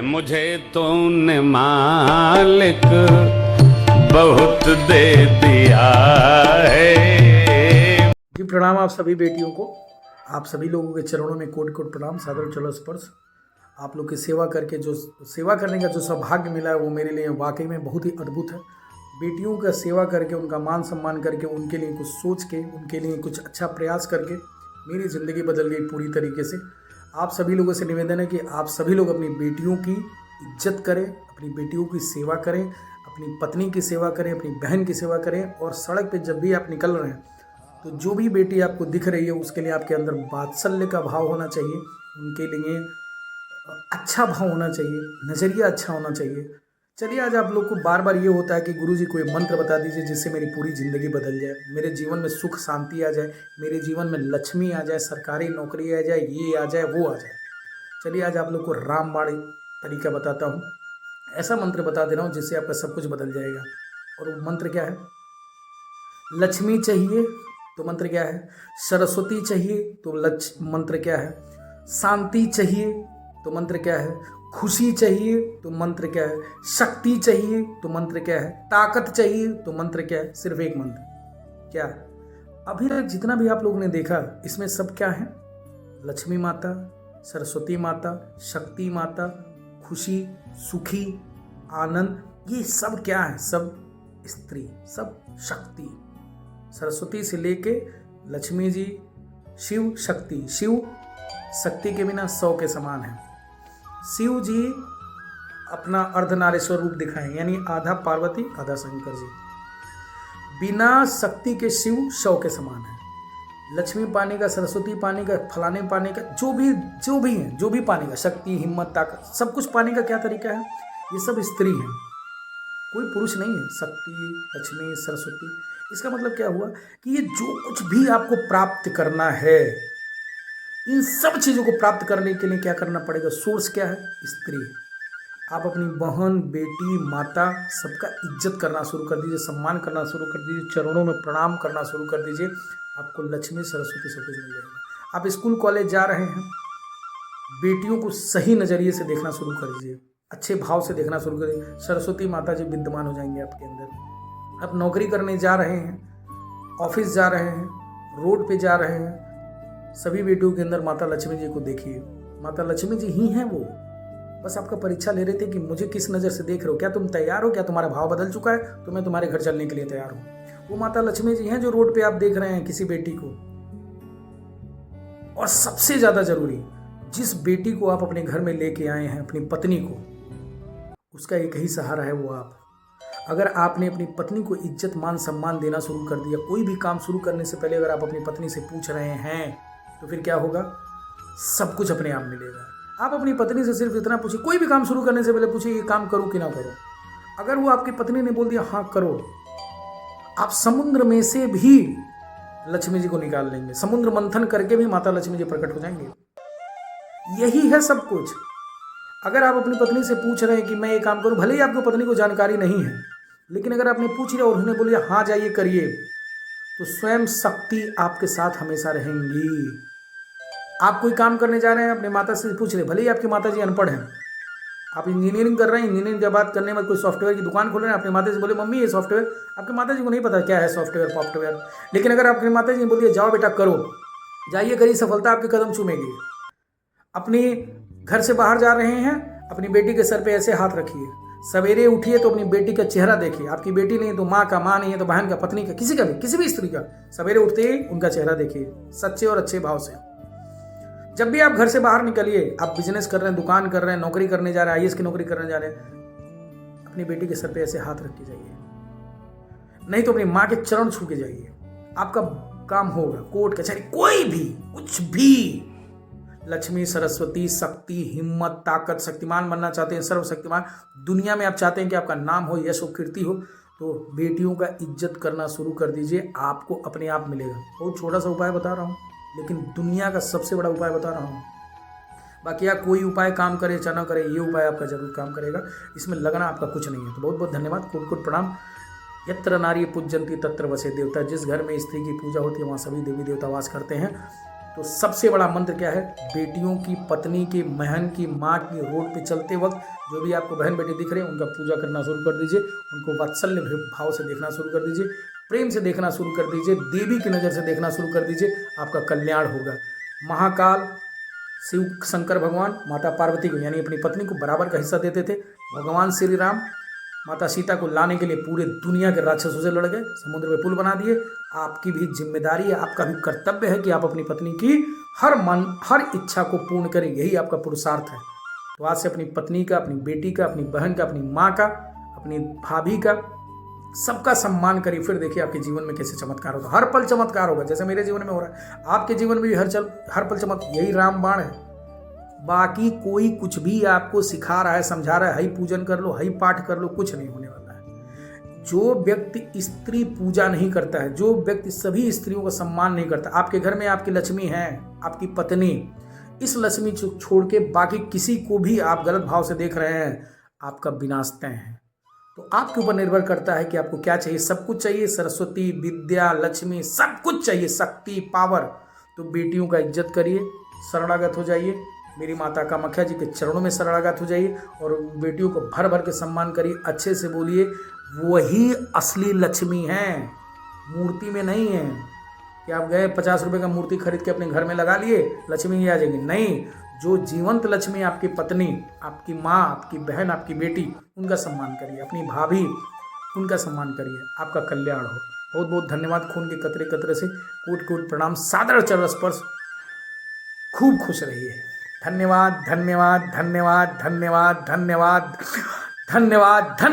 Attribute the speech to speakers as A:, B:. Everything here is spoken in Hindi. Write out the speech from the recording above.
A: मुझे तूने मालिक बहुत दे दिया है।
B: जी प्रणाम आप सभी बेटियों को, आप सभी लोगों के चरणों में कोटि कोटि प्रणाम, सादर चलो स्पर्श। आप लोग की सेवा करके जो सेवा करने का जो सौभाग्य मिला है वो मेरे लिए वाकई में बहुत ही अद्भुत है। बेटियों का सेवा करके, उनका मान सम्मान करके, उनके लिए कुछ सोच के, उनके लिए कुछ अच्छा प्रयास करके मेरी ज़िंदगी बदल गई पूरी तरीके से। आप सभी लोगों से निवेदन है कि आप सभी लोग अपनी बेटियों की इज्जत करें, अपनी बेटियों की सेवा करें, अपनी पत्नी की सेवा करें, अपनी बहन की सेवा करें। और सड़क पे जब भी आप निकल रहे हैं तो जो भी बेटी आपको दिख रही है उसके लिए आपके अंदर वात्सल्य का भाव होना चाहिए, उनके लिए अच्छा भाव होना चाहिए, नज़रिया अच्छा होना चाहिए। चलिए आज आप लोग को बार बार ये होता है कि गुरुजी कोई मंत्र बता दीजिए जिससे मेरी पूरी ज़िंदगी बदल जाए, मेरे जीवन में सुख शांति आ जाए, मेरे जीवन में लक्ष्मी आ जाए, सरकारी नौकरी आ जाए, ये आ जाए, वो आ जाए। चलिए आज आप लोग को रामबाण तरीका बताता हूँ, ऐसा मंत्र बता दे रहा हूँ जिससे आपका सब कुछ बदल जाएगा। और वो मंत्र क्या है? लक्ष्मी चाहिए तो मंत्र क्या है? सरस्वती चाहिए तो मंत्र क्या है? शांति चाहिए तो मंत्र क्या है? खुशी चाहिए तो मंत्र क्या है? शक्ति चाहिए तो मंत्र क्या है? ताकत चाहिए तो मंत्र क्या है? सिर्फ एक मंत्र। क्या? अभी तक जितना भी आप लोगों ने देखा इसमें सब क्या है? लक्ष्मी माता, सरस्वती माता, शक्ति माता, खुशी, सुखी, आनंद, ये सब क्या है? सब स्त्री, सब शक्ति। सरस्वती से लेके लक्ष्मी जी, शिव, शक्ति। शिव शक्ति के बिना 100 के समान है। शिव जी अपना अर्धनारीश्वर रूप दिखाएं, यानी आधा पार्वती आधा शंकर जी। बिना शक्ति के शिव 100 के समान है। लक्ष्मी पाने का, सरस्वती पाने का, फलाने पाने का, जो भी है, जो भी पाने का, शक्ति, हिम्मत, ताकत, सब कुछ पाने का क्या तरीका है? ये सब स्त्री हैं, कोई पुरुष नहीं है। शक्ति, लक्ष्मी, सरस्वती, इसका मतलब क्या हुआ कि ये जो कुछ भी आपको प्राप्त करना है, इन सब चीज़ों को प्राप्त करने के लिए क्या करना पड़ेगा? सोर्स क्या है? स्त्री। आप अपनी बहन, बेटी, माता, सबका इज्जत करना शुरू कर दीजिए, सम्मान करना शुरू कर दीजिए, चरणों में प्रणाम करना शुरू कर दीजिए। आपको लक्ष्मी, सरस्वती सब कुछ मिल जाएगा। आप स्कूल कॉलेज जा रहे हैं, बेटियों को सही नज़रिए से देखना शुरू कर दीजिए, अच्छे भाव से देखना शुरू कर दीजिए, सरस्वती माता जी विद्यमान हो जाएंगे आपके अंदर। आप नौकरी करने जा रहे हैं, ऑफिस जा रहे हैं, रोड पे जा रहे हैं, सभी बेटियों के अंदर माता लक्ष्मी जी को देखिए। माता लक्ष्मी जी ही हैं वो, बस आपका परीक्षा ले रहे थे कि मुझे किस नज़र से देख रहे हो, क्या तुम तैयार हो, क्या तुम्हारा भाव बदल चुका है तो मैं तुम्हारे घर चलने के लिए तैयार हूँ। वो माता लक्ष्मी जी हैं जो रोड पे आप देख रहे हैं किसी बेटी को। और सबसे ज़्यादा जरूरी, जिस बेटी को आप अपने घर में लेके आए हैं, अपनी पत्नी को, उसका एक ही सहारा है, वो आप। अगर आपने अपनी पत्नी को इज्जत, मान, सम्मान देना शुरू कर दिया, कोई भी काम शुरू करने से पहले अगर आप अपनी पत्नी से पूछ रहे हैं तो फिर क्या होगा? सब कुछ अपने आप मिलेगा। आप अपनी पत्नी से सिर्फ इतना पूछिए, कोई भी काम शुरू करने से पहले पूछिए ये काम करूं कि ना करूं। अगर वो आपकी पत्नी ने बोल दिया हाँ करो, आप समुद्र में से भी लक्ष्मी जी को निकाल लेंगे, समुद्र मंथन करके भी माता लक्ष्मी जी प्रकट हो जाएंगे। यही है सब कुछ। अगर आप अपनी पत्नी से पूछ रहे हैं कि मैं ये काम करूं, भले ही आपको पत्नी को जानकारी नहीं है, लेकिन अगर आपने पूछ लिया और उन्होंने बोलिए हाँ जाइए करिए, तो स्वयं शक्ति आपके साथ हमेशा रहेंगी। आप कोई काम करने जा रहे हैं, अपने माता से पूछ रहे, भले ही आपकी माता जी अनपढ़ हैं, आप इंजीनियरिंग कर रहे हैं, इंजीनियरिंग के बाद करने में कोई सॉफ्टवेयर की दुकान खोल रहे हैं, अपनी माता से बोले मम्मी ये सॉफ्टवेयर, आपकी माता जी को नहीं पता क्या है सॉफ्टवेयर। लेकिन अगर आपकी माता जी बोलिए जाओ बेटा करो, जाइए करिए, सफलता आपके कदम चूमेगी। अपनी घर से बाहर जा रहे हैं, अपनी बेटी के सर पे ऐसे हाथ रखिए, सवेरे उठिए तो अपनी बेटी का चेहरा देखिए। आपकी बेटी नहीं तो माँ का, माँ नहीं है तो बहन का, पत्नी का, किसी का भी, किसी भी स्त्री का, सवेरे उठते ही उनका चेहरा देखिए सच्चे और अच्छे भाव से। जब भी आप घर से बाहर निकलिए, आप बिजनेस कर रहे हैं, दुकान कर रहे हैं, नौकरी करने जा रहे हैं, IAS की नौकरी करने जा रहे हैं, अपनी बेटी के सर पे ऐसे हाथ रख के जाइए, नहीं तो अपनी माँ के चरण छू के जाइए। आपका काम होगा, कोर्ट कचहरी, कोई भी, कुछ भी, लक्ष्मी, सरस्वती, शक्ति, हिम्मत, ताकत, शक्तिमान बनना चाहते हैं, सर्वशक्तिमान दुनिया में आप चाहते हैं कि आपका नाम हो, यश हो, कीर्ति हो, तो बेटियों का इज्जत करना शुरू कर दीजिए, आपको अपने आप मिलेगा। बहुत छोटा सा उपाय बता रहा हूँ, लेकिन दुनिया का सबसे बड़ा उपाय बता रहा हूँ। बाकी आप कोई उपाय काम करे चाहे ना करे, ये उपाय आपका जरूर काम करेगा, इसमें लगना आपका कुछ नहीं है। तो बहुत बहुत धन्यवाद, कोटि कोटि प्रणाम। यत्र नारी पूज्यन्ति तत्र वसे देवता। जिस घर में स्त्री की पूजा होती है वहाँ सभी देवी देवता वास करते हैं। तो सबसे बड़ा मंत्र क्या है? बेटियों की, पत्नी की, बहन की, माँ की रोड पे चलते वक्त जो भी आपको बहन बेटी दिख रहे हैं उनका पूजा करना शुरू कर दीजिए, उनको वात्सल्य भाव से देखना शुरू कर दीजिए, प्रेम से देखना शुरू कर दीजिए, देवी की नज़र से देखना शुरू कर दीजिए, आपका कल्याण होगा। महाकाल शिव शंकर भगवान माता पार्वती को यानी अपनी पत्नी को बराबर का हिस्सा देते थे। भगवान श्री राम माता सीता को लाने के लिए पूरे दुनिया के राक्षसों से लड़ गए, समुद्र में पुल बना दिए। आपकी भी जिम्मेदारी है, आपका भी कर्तव्य है कि आप अपनी पत्नी की हर इच्छा को पूर्ण करें, यही आपका पुरुषार्थ है। तो आज से अपनी पत्नी का, अपनी बेटी का, अपनी बहन का, अपनी माँ का, अपनी भाभी का, सबका सम्मान करिए। फिर देखिए आपके जीवन में कैसे चमत्कार होगा, हर पल चमत्कार होगा। जैसे मेरे जीवन में हो रहा है, आपके जीवन में भी हर पल चमत्कार। यही रामबाण है, बाकी कोई कुछ भी आपको सिखा रहा है, समझा रहा है, हई पूजन कर लो, हई पाठ कर लो, कुछ नहीं होने वाला है। जो व्यक्ति स्त्री पूजा नहीं करता है, जो व्यक्ति सभी स्त्रियों का सम्मान नहीं करता, आपके घर में आपकी लक्ष्मी है, आपकी पत्नी, इस लक्ष्मी को छोड़ के बाकी किसी को भी आप गलत भाव से देख रहे हैं, आपका विनाश तय है। तो आपके ऊपर निर्भर करता है कि आपको क्या चाहिए। सब कुछ चाहिए, सरस्वती, विद्या, लक्ष्मी, सब कुछ चाहिए, शक्ति, पावर। तो बेटियों का इज्जत करिए, शरणागत हो जाइए, मेरी माता कामाख्या जी के चरणों में शरणागत हो जाइए और बेटियों को भर भर के सम्मान करिए, अच्छे से बोलिए। वही असली लक्ष्मी है, मूर्ति में नहीं है कि आप गए 50 रुपए का मूर्ति खरीद के अपने घर में लगा लिए, लक्ष्मी आ जाएगी। नहीं, जो जीवंत लक्ष्मी, आपकी पत्नी, आपकी माँ, आपकी बहन, आपकी बेटी, उनका सम्मान करिए, अपनी भाभी, उनका सम्मान करिए, आपका कल्याण हो। बहुत बहुत धन्यवाद। खून के कतरे कतरे से कोट कोट प्रणाम, सादर चरण स्पर्श। खूब खुश रहिए। धन्यवाद, धन्यवाद, धन्यवाद, धन्यवाद, धन्यवाद, धन्यवाद, धन्यवाद।